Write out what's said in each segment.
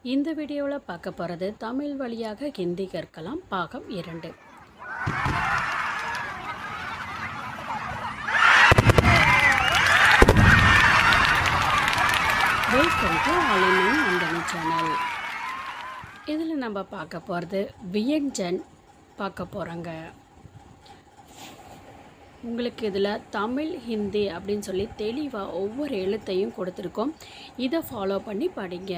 இந்த வீடியோவில் பார்க்க போகிறது தமிழ் வழியாக ஹிந்தி கற்கலாம் பாகம் 2. வெல்கம் டு ஆலினின் நந்தினி சேனல். இதில் நம்ம பார்க்க போகிறது வியஞ்சன் பார்க்க போகிறோங்க. உங்களுக்கு இதில் தமிழ் ஹிந்தி அப்படின்னு சொல்லி தெளிவாக ஒவ்வொரு எழுத்தையும் கொடுத்துருக்கோம். இதை ஃபாலோ பண்ணி படிங்க.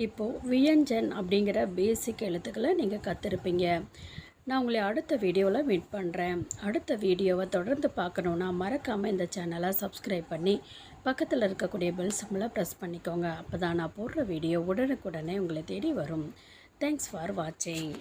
இப்போது வியஞ்சன் அப்படிங்கிற பேசிக் எழுத்துக்களை நீங்கள் கற்றுருப்பீங்க. நான் உங்களை அடுத்த வீடியோவில் மீட் பண்ணுறேன். அடுத்த வீடியோவை தொடர்ந்து பார்க்கணுன்னா மறக்காமல் இந்த சேனலை சப்ஸ்கிரைப் பண்ணி பக்கத்தில் இருக்கக்கூடிய பெல் சிம்பிளை ப்ரெஸ் பண்ணிக்கோங்க. அப்போ தான் நான் போடுற வீடியோ உடனுக்குடனே உங்களை தேடி வரும். தேங்க்ஸ் ஃபார் வாட்சிங்.